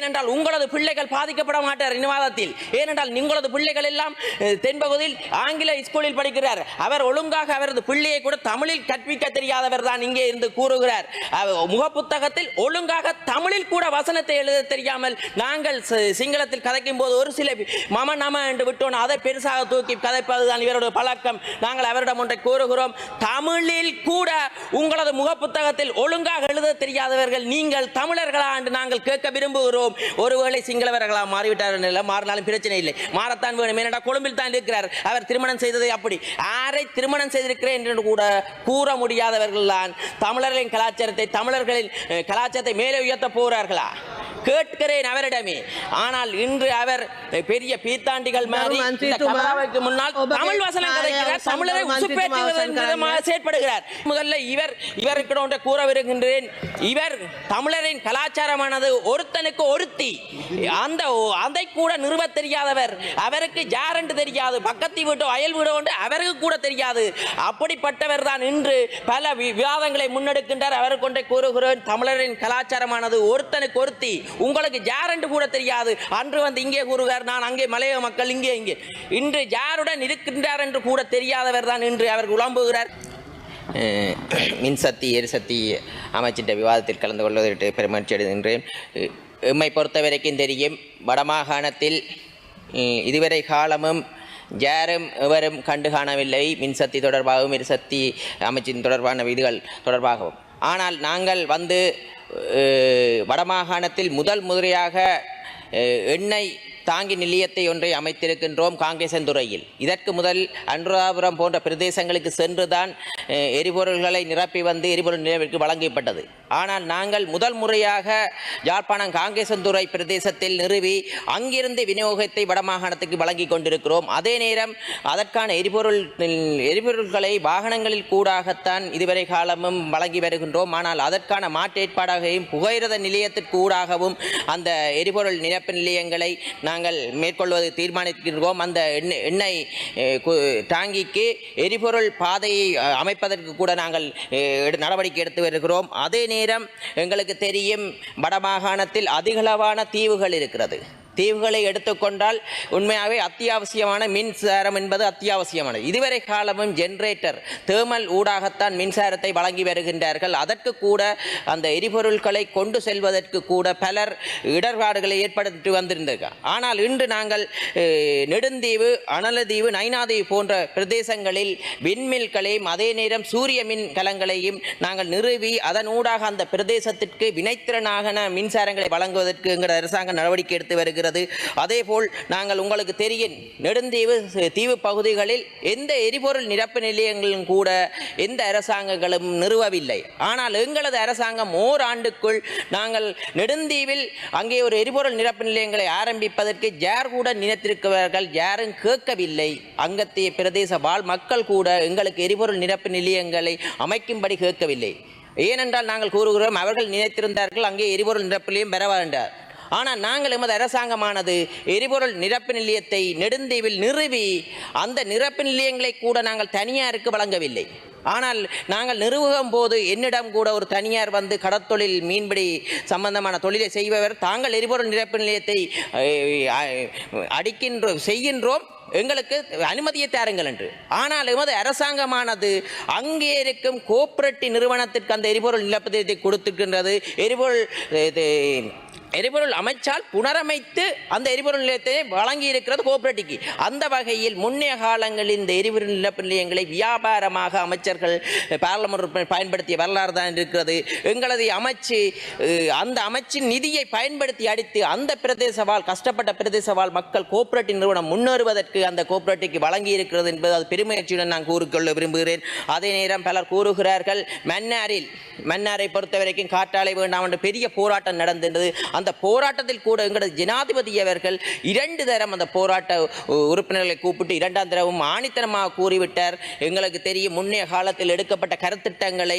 ஏனென்றால் உங்களது பிள்ளைகள் பாதிக்கப்பட மாட்டார் இனவாதத்தில். ஏனென்றால் உங்களது பிள்ளைகள் எல்லாம் தென்பகுதியில் ஆங்கில ஸ்கூலில் படிக்கிறார். அவர் ஒழுங்காக அவரது பிள்ளையை கூட தமிழில் கற்பிக்க தெரியாதவர் தான் இங்கே இருந்து கூறுகிறார். முகப்புத்தகத்தில் ஒழுங்காக தமிழில் கூட வசனத்தை எழுத தெரியாமல் நாங்கள் சிங்களத்தில் கதைக்கும் போது ஒரு சில மம நம என்று விட்டோம், அதை பெருசாக தூக்கி கதைப்பதுதான் இவருடைய பழக்கம். நாங்கள் அவரிடம் ஒன்றை கூறுகிறோம், தமிழில் கூட உங்களது முகப்புத்தகத்தில் ஒழுங்காக எழுத தெரியாதவர்கள் நீங்கள் தமிழர்களா என்று நாங்கள் கேட்க விரும்புகிறோம். ஒருவேளை சிங்களவர்களா மாறிவிட்டார்கள், மாறினாலும் பிரச்சனை இல்லை, மாறத்தான் வேணும். ஏனென்றால் கொழும்பில் தான் இருக்கிறார். அவர் திருமணம் செய்ததை அப்படி யாரை திருமணம் செய்திருக்கிறேன் என்று கூட கூற முடியாதவர்கள் தான் தமிழர்களின் கலாச்சாரத்தை, தமிழர்களின் கலாச்சாரத்தை மேலே உயர்த்த போகிறார்களா கேட்கிறேன் அவரிடமே. ஆனால் இன்று அவர் பெரிய பீத்தாண்டிகள் மாதிரி முன்னால் தமிழ் வசனம் கதைக்கிறார், தமிழரை உசுப்பேற்றுவதற்கு செயற்படுகிறார். முதல்ல இவருக்கு கூற வருகின்றேன், இவர் தமிழரின் கலாச்சாரமானது ஒருத்தனுக்கு ஒருத்தி, அதை கூட நிறுவ தெரியாதவர். அவருக்கு யார் என்று தெரியாது, பக்கத்து வீட்டோ அயல் வீடோ அவருக்கு கூட தெரியாது. அப்படிப்பட்டவர் தான் இன்று பல விவாதங்களை முன்னெடுக்கின்றார். அவருக்கு கொண்டே கூறுகிறேன், தமிழரின் கலாச்சாரமானது ஒருத்தனுக்கு ஒருத்தி, உங்களுக்கு யார் என்று கூட தெரியாது. அன்று வந்து இங்கே கூறுகிறார், நான் அங்கே மலைய மக்கள் இங்கே இன்று யாருடன் இருக்கின்றார் என்று கூட தெரியாதவர் தான் இன்று அவர் உளம்புகிறார். மின்சக்தி எரிசக்தி அமைச்சின் விவாதத்தில் கலந்து கொள்வதற்கு பெருமகிழ்ச்சி அடைகின்றேன். எம்மை பொறுத்த வரைக்கும் தெரியும், வடமாகாணத்தில் இதுவரை காலமும் யாரும் எவரும் கண்டு காணவில்லை மின்சக்தி தொடர்பாகவும் எரிசக்தி அமைச்சின் தொடர்பான விதிகள் தொடர்பாகவும். ஆனால் நாங்கள் வந்து வடமாகாணத்தில் முதல் முறையாக எண்ணெய் தாங்கி நிலையத்தை ஒன்றை அமைத்திருக்கின்றோம் காங்கேசன்துறையில். இதற்கு முதல் அனுராபுரம் போன்ற பிரதேசங்களுக்கு சென்றுதான் எரிபொருள்களை நிரப்பி வந்து எரிபொருள் நிலையத்திற்கு வழங்கப்பட்டது. ஆனால் நாங்கள் முதல் முறையாக யாழ்ப்பாணம் காங்கேசன்துறை பிரதேசத்தில் நிறுவி அங்கிருந்து விநியோகத்தை வடமாகாணத்துக்கு வழங்கி கொண்டிருக்கிறோம். அதே நேரம் அதற்கான எரிபொருள்களை வாகனங்களில் கூடாகத்தான் இதுவரை காலமும் வழங்கி வருகின்றோம். ஆனால் அதற்கான மாற்றேற்பாடாகவும் புகையிரத நிலையத்திற்கு ஊடாகவும் அந்த எரிபொருள் நிரப்பு நிலையங்களை நாங்கள் மேற்கொள்வது தீர்மானிக்கின்றோம். அந்த எண்ணெய் டாங்கிக்கு எரிபொருள் பாதையை அமைப்பதற்கு கூட நாங்கள் நடவடிக்கை எடுத்து வருகிறோம். அதே நேரம் எங்களுக்கு தெரியும், வடமாகாணத்தில் அதிகளவான தீவுகள் இருக்கிறது. தீவுகளை எடுத்துக்கொண்டால் உண்மையாகவே அத்தியாவசியமான மின்சாரம் என்பது அத்தியாவசியமானது. இதுவரை காலமும் ஜெனரேட்டர் தேர்மல் ஊடாகத்தான் மின்சாரத்தை வழங்கி வருகின்றார்கள். அதற்கு கூட அந்த எரிபொருட்களை கொண்டு செல்வதற்கு கூட பலர் இடர்பாடுகளை ஏற்படுத்தி வந்திருந்தார்கள். ஆனால் இன்று நாங்கள் நெடுந்தீவு, அனலதீவு, நைனாதீவு போன்ற பிரதேசங்களில் விண்மில்களையும் அதே நேரம் சூரிய மின் கலங்களையும் நாங்கள் நிறுவி அதன் ஊடாக அந்த பிரதேசத்திற்கு வினைத்திறனாக மின்சாரங்களை வழங்குவதற்கு எங்கள் அரசாங்கம் நடவடிக்கை எடுத்து வருகிறது. அதேபோல் நாங்கள் உங்களுக்கு தெரியும், நெடுந்தீவு தீவு பகுதிகளில் எந்த எரிபொருள் நிரப்பு நிலையங்களும் கூட எந்த அரசாங்கங்களும் நிறுவவில்லை. ஆனால் எங்களது அரசாங்கம் ஓராண்டுக்குள் நாங்கள் நெடுந்தீவில் அங்கே ஒரு எரிபொருள் நிரப்பு நிலையங்களை ஆரம்பிப்பதற்கு யார் கூட நினைத்திருக்கிறார்கள், யாரும் கேட்கவில்லை. அங்கத்திய பிரதேச வாழ் மக்கள் கூட எங்களுக்கு எரிபொருள் நிரப்பு நிலையங்களை அமைக்கும்படி கேட்கவில்லை. ஏனென்றால் நாங்கள் கூறுகிறோம், அவர்கள் நினைத்திருந்தார்கள் அங்கே எரிபொருள் நிரப்பு நிலையம் பெற வேண்டார். ஆனால் நாங்கள் எமது அரசாங்கமானது எரிபொருள் நிரப்பு நிலையத்தை நெடுந்தீவில் நிறுவி அந்த நிரப்பு நிலையங்களை கூட நாங்கள் தனியாருக்கு வழங்கவில்லை. ஆனால் நாங்கள் நிறுவும் போது என்னிடம் கூட ஒரு தனியார் வந்து கடற்தொழில் மீன்பிடி சம்பந்தமான தொழிலை செய்பவர், தாங்கள் எரிபொருள் நிரப்பு நிலையத்தை செய்கின்றோம், எங்களுக்கு அனுமதியை தாருங்கள் என்று. ஆனால் எமது அரசாங்கமானது அங்கே இருக்கும் கோஆபரேட்டிவ் நிறுவனத்திற்கு அந்த எரிபொருள் நிரப்பு நிலையத்தை கொடுத்திருக்கின்றது. எரிபொருள் அமைச்சால் புனரமைத்து அந்த எரிபொருள் நிலையத்தை வழங்கி இருக்கிறது கோஆபரேட்டிவ்க்கு. அந்த வகையில் முன்னைய காலங்களில் இந்த எரிபொருள் நிரப்பு நிலையங்களை வியாபாரமாக அமைச்சர்கள் பாராளுமன்ற பயன்படுத்திய வரலாறு தான் இருக்கிறது. எங்களது அமைச்சு அந்த அமைச்சின் நிதியை பயன்படுத்தி அடித்து அந்த பிரதேசவாழ் கஷ்டப்பட்ட பிரதேசவாழ் மக்கள் கோஆபரேட்டிவ் நிறுவனம் முன்னேறுவதற்கு அந்த கோஆபரேட்டிவ்க்கு வழங்கி இருக்கிறது என்பது அது பெருமையுடன் நான் கூறிக்கொள்ள விரும்புகிறேன். அதே நேரம் பலர் கூறுகிறார்கள், மன்னாரை பொறுத்தவரைக்கும் காற்றாலை வேண்டாம் என்று பெரிய போராட்டம் நடந்தது. அந்த போராட்டத்தில் கூட எங்களது ஜனாதிபதி அவர்கள் 2 தரம் அந்த போராட்ட உறுப்பினர்களை கூப்பிட்டு 2ஆம் தரவும் ஆணித்தனமாக கூறிவிட்டார். எங்களுக்கு தெரியும், முன்னைய காலத்தில் எடுக்கப்பட்ட கருத்திட்டங்களை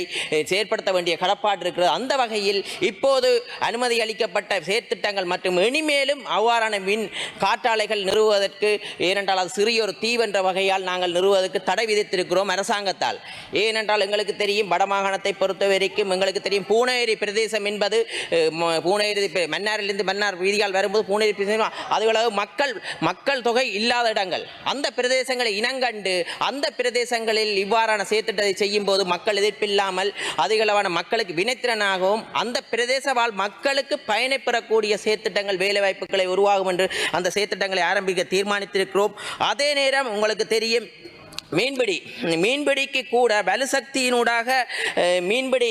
செயற்படுத்த வேண்டிய கடப்பாடு இருக்கிறது. அந்த வகையில் இப்போது அனுமதி அளிக்கப்பட்ட செயற்திட்டங்கள் மற்றும் இனிமேலும் அவ்வாறான மின் காற்றாலைகள் நிறுவுவதற்கு, ஏனென்றால் அது சிறிய ஒரு தீவென்ற வகையால் நாங்கள் நிறுவுவதற்கு தடை விதித்திருக்கிறோம் அரசாங்கத்தால். ஏனென்றால் எங்களுக்கு தெரியும், வடமாகாணத்தை பொறுத்த வரைக்கும் எங்களுக்கு தெரியும், பூனேரி பிரதேசம் என்பது பூனேரி மன்னாரிலிருந்து மன்னார் வீதியால் வரும்போது பூனேரி பிரதேசம் அதுகளவு மக்கள் தொகை இல்லாத இடங்கள். அந்த பிரதேசங்களை இனங்கண்டு அந்த பிரதேசங்களில் இவ்வாறான செயற்திட்டத்தை செய்யும் போது மக்கள் எதிர்ப்பில்லாமல் அதிகளவான மக்களுக்கு வினைத்திறனாகவும் அந்த பிரதேச வாழ் மக்களுக்கு பயனை பெறக்கூடிய செயற்திட்டங்கள் வேலைவாய்ப்புகளை உருவாகும் என்று அந்த செயற்திட்டங்களை ஆரம்பிக்க தீர்மானித்திருக்கிறோம். அதே நேரம் உங்களுக்கு தெரியும் மீன்பிடிக்கு கூட வலுசக்தியினூடாக மீன்பிடி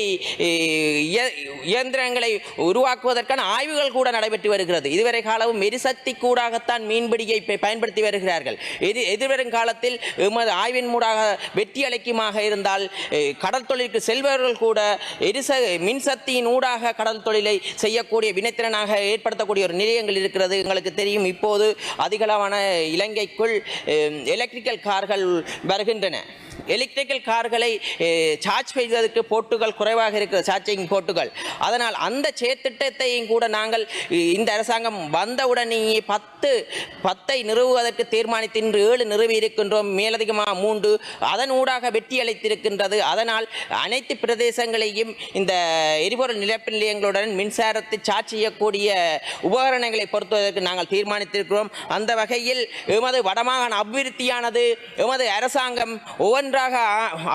இயந்திரங்களை உருவாக்குவதற்கான ஆய்வுகள் கூட நடைபெற்று வருகிறது. இதுவரை காலமும் எரிசக்தி கூடாகத்தான் மீன்பிடியை பயன்படுத்தி வருகிறார்கள். எதிர்வரும் காலத்தில் ஆய்வின் மூடாக வெற்றி அளிக்குமாக இருந்தால் கடல் தொழிலுக்கு செல்பவர்கள் கூட மின்சக்தியின் ஊடாக கடல் தொழிலை செய்யக்கூடிய வினைத்திறனாக ஏற்படுத்தக்கூடிய ஒரு நிலையங்கள் இருக்கிறது. எங்களுக்கு தெரியும் இப்போது அதிகளவான இலங்கைக்குள் எலக்ட்ரிக்கல் கார்கள் வருகின்றன. எலக்ட்ரிக்கல் கார்களை சார்ஜ் செய்வதற்கு போட்டுகள் குறைவாக இருக்கிற சார்ஜிங் போட்டுகள். அதனால் அந்த செயற்திட்டத்தையும் கூட நாங்கள் இந்த அரசாங்கம் வந்தவுடனேயே 10 நிறுவுவதற்கு தீர்மானித்து இன்று 7 நிறுவி இருக்கின்றோம். மேலதிகமாக 3 அதன் ஊடாக வெற்றி அளித்திருக்கின்றது. அதனால் அனைத்து பிரதேசங்களையும் இந்த எரிபொருள் நிரப்பு நிலையங்களுடன் மின்சாரத்தை சார்ஜ் செய்யக்கூடிய உபகரணங்களை பொறுத்துவதற்கு நாங்கள் தீர்மானித்திருக்கிறோம். அந்த வகையில் எமது வடமாகாண அபிவிருத்தியானது எமது அரசாங்கம் ஒவ்வொன்றாக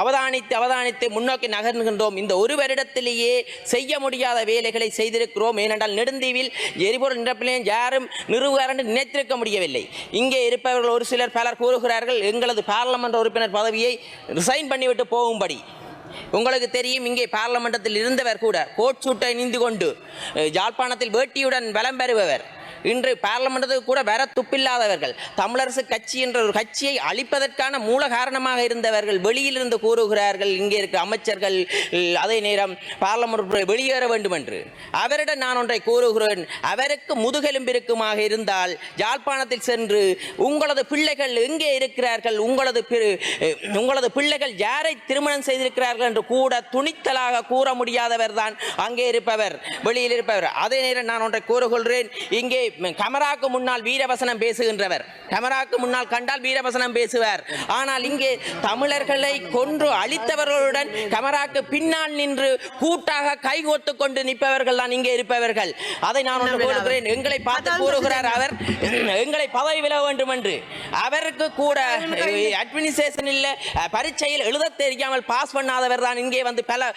அவதானித்து முன்னோக்கி நகர்கின்றோம். இந்த ஒரு வருடத்திலேயே செய்ய முடியாத வேலைகளை செய்திருக்கிறோம். ஏனென்றால் நெடுந்தீவில் எரிபொருள் நிரப்பு நிலையம் யாரும் நிறுவுவார் என்று நினைத்திருக்க முடியவில்லை. இங்கே இருப்பவர்கள் ஒரு சிலர் பலர் கூறுகிறார்கள் எங்களது பாராளுமன்ற உறுப்பினர் பதவியை ரிசைன் பண்ணிவிட்டு போகும்படி. உங்களுக்கு தெரியும் இங்கே பாராளுமன்றத்தில் இருந்தவர் கூட கோட் சூட்டை அணிந்து கொண்டு யாழ்ப்பாணத்தில் வேட்டியுடன் வலம் பெறுபவர் இன்று பாராளுமன்றத்துக்கு கூட வர துப்பில்லாதவர்கள். தமிழரசு கட்சி என்ற ஒரு கட்சியை அழிப்பதற்கான மூல காரணமாக இருந்தவர்கள் வெளியிலிருந்து கூறுகிறார்கள் இங்கே இருக்கிற அமைச்சர்கள் அதே நேரம் பாராளுமன்ற வெளியேற வேண்டும் என்று. அவரிடம் நான் ஒன்றை கூறுகிறேன், அவருக்கு முதுகெலும்பிற்குமாக இருந்தால் யாழ்ப்பாணத்தில் சென்று உங்களது பிள்ளைகள் எங்கே இருக்கிறார்கள், உங்களது பிள்ளைகள் யாரை திருமணம் செய்திருக்கிறார்கள் என்று கூட துணித்தலாக கூற முடியாதவர் தான் அங்கே இருப்பவர், வெளியில் இருப்பவர். அதே நேரம் நான் ஒன்றை கூறுகிறேன், இங்கே கமராக்கு முன்னால் வீரவசனம் பேசுகின்றவர், கமராக்கு முன்னால் கண்டால் வீரவசனம் பேசுவார். ஆனால் இங்கே தமிழர்களை கொன்று அழித்தவர்களுடன் கமராக்கு பின்னால் நின்று கூட்டாக கைகோத்து கொண்டு நிற்பவர்கள் தான் இங்கே இருப்பவர்கள். அதை நான் ஒன்று கூறுகிறேன், எங்களை பார்த்து கூறுகிறார் அவர் எங்களை பதவி விலக வேண்டும் என்று. அவருக்கு கூட அட்மினிஸ்ட்ரேஷனில் பரீட்சையில் எழுத தெரியாமல் பாஸ் பண்ணாதவர் தான் இங்கே வந்து பல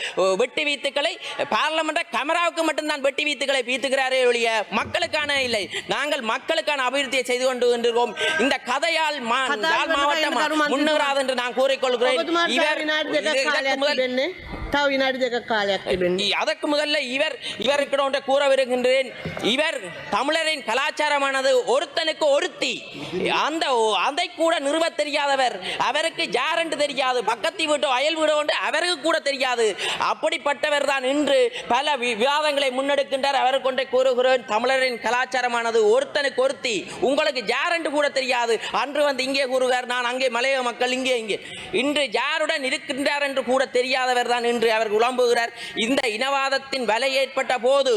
வெட்டி வீத்துக்களை பார்லமெண்ட் கமராவுக்கு மட்டும்தான் வெட்டி வீத்துக்களை வீத்துகிறாரே ஒழிய மக்களுக்கான இல்லை. நாங்கள் மக்களுக்கான அபிவிருத்தியை செய்து கொண்டு கொண்டிருக்கிறோம். இந்த கதையால் மாவட்டம் முன்னேறாது என்று நான் கூறிக்கொள்கிறேன். அதற்கு முதல்ல இவருக்கு கூற வருகின்றேன், இவர் தமிழரின் கலாச்சாரமானது ஒருத்தனுக்கு ஒருத்தி, அதை கூட நிறுவ தெரியாதவர், அவருக்கு யார் என்று தெரியாது, பக்கத்து வீட்டோ அயல் வீடோ அவருக்கு கூட தெரியாது. அப்படிப்பட்டவர் தான் இன்று பல விவாதங்களை முன்னெடுக்கின்றார். அவருக்கு கொண்டே கூறுகிறேன், தமிழரின் கலாச்சாரமானது ஒருத்தனுக்கு ஒருத்தி, உங்களுக்கு யார் என்று கூட தெரியாது. அன்று வந்து இங்கே கூறுகிறார், நான் அங்கே மலைய மக்கள் இங்கே இன்று யாருடன் இருக்கின்றார் என்று கூட தெரியாதவர் தான் இன்று அவர் உலம்புகிறார். இந்த இனவாதத்தின் வலை ஏற்பட்ட போது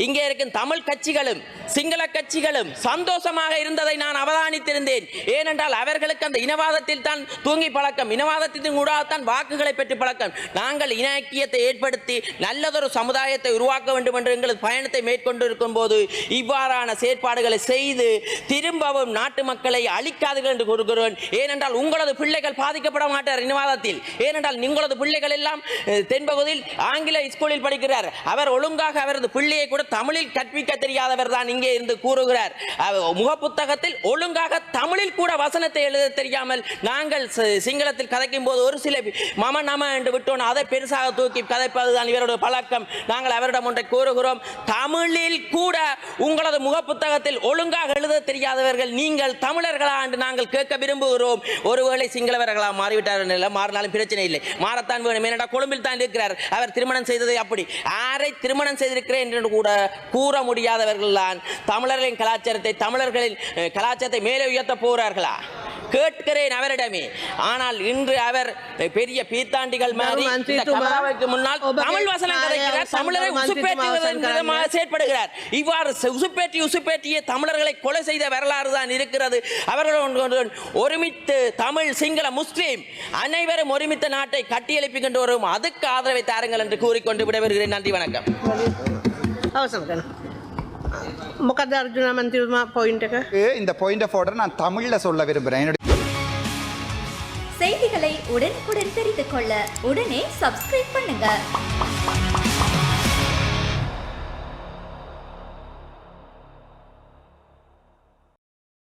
இங்கே இருக்கும் தமிழ் கட்சிகளும் சிங்கள கட்சிகளும் சந்தோஷமாக இருந்ததை நான் அவதானித்திருந்தேன். ஏனென்றால் அவர்களுக்கு அந்த இனவாதத்தில் தான் தூங்கி பழக்கம், இனவாதத்தின் கூட தான் வாக்குகளை பெற்று பழக்கம். நாங்கள் இன ஐக்கியத்தை ஏற்படுத்தி நல்லதொரு சமுதாயத்தை உருவாக்க வேண்டும் என்று எங்களது பயணத்தை மேற்கொண்டிருக்கும் போது இவ்வாறான செயற்பாடுகளை செய்து திரும்பவும் நாட்டு மக்களை அழிக்காதீர்கள் என்று கூறுகிறேன். ஏனென்றால் உங்களது பிள்ளைகள் பாதிக்கப்பட மாட்டார் இனவாதத்தில். ஏனென்றால் உங்களது பிள்ளைகள் எல்லாம் தென்பகுதியில் ஆங்கில ஸ்கூலில் படிக்கிறார். அவர் ஒழுங்காக அவரது பிள்ளையை கூட தமிழில் கற்பிக்க தெரியாதவர் தான் இங்கே இருந்து கூறுகிறார். முகப்புத்தகத்தில் ஒழுங்காக தமிழில் கூட வசனத்தை எழுத தெரியாமல் நாங்கள் சிங்களத்தில் கதைக்கும் போது ஒரு சில மம நம என்று விட்டோம், அதை பெருசாக தூக்கி கதைப்பதுதான் இவருடைய பழக்கம். நாங்கள் அவரிடம் ஒன்றை கூறுகிறோம், தமிழில் கூட உங்களது முகப்புத்தகத்தில் ஒழுங்காக எழுத தெரியாதவர்கள் நீங்கள் தமிழர்களா என்று நாங்கள் கேட்க விரும்புகிறோம். ஒருவேளை சிங்களவர்களா மாறிவிட்டார்கள், மாறினாலும் பிரச்சனை இல்லை, மாறத்தான் வேணும். ஏனென்றால் கொழும்பில் தான் இருக்கிறார், அவர் திருமணம் செய்ததை அப்படி யாரை திருமணம் செய்திருக்கிறேன் என்று கூட கூற முடியாதவர்கள் தான் தமிழர்களின் கலாச்சாரத்தை மேலே உயர்த்த போகிறார்களா கேட்கிறேன் அவரிடமே. ஆனால் இன்று அவர் பெரிய பீத்தாண்டிகள் மாதிரி முன்னால் தமிழ் வசனம் கதைக்கிறார், தமிழரை உசுப்பேற்றுவதன் விதமாக செயற்படுகிறார். இவ்வாறு உசுப்பேற்றிய தமிழர்களை கொலை செய்த வரலாறு தான் இருக்கிறது. அவர்கள் ஒருமித்து தமிழ் சிங்கள முஸ்லீம் அனைவரும் ஒருமித்த நாட்டை கட்டியெழுப்பிக் வரும், அதுக்கு ஆதரவை தாருங்கள் என்று கூறிக்கொண்டு விடைபெறுகிறேன். நன்றி, வணக்கம். මොකද අර්ජුන මන්ත්‍රීතුමා පොයින්ට් එක? இந்த பாயிண்ட் ஆஃப் ஆர்டர் நான் தமிழ்ல சொல்ல விரும்புறேன். செய்திகளை உடனுக்குடன் தெரிந்து கொள்ள உடனே சப்ஸ்கிரைப் பண்ணுங்க.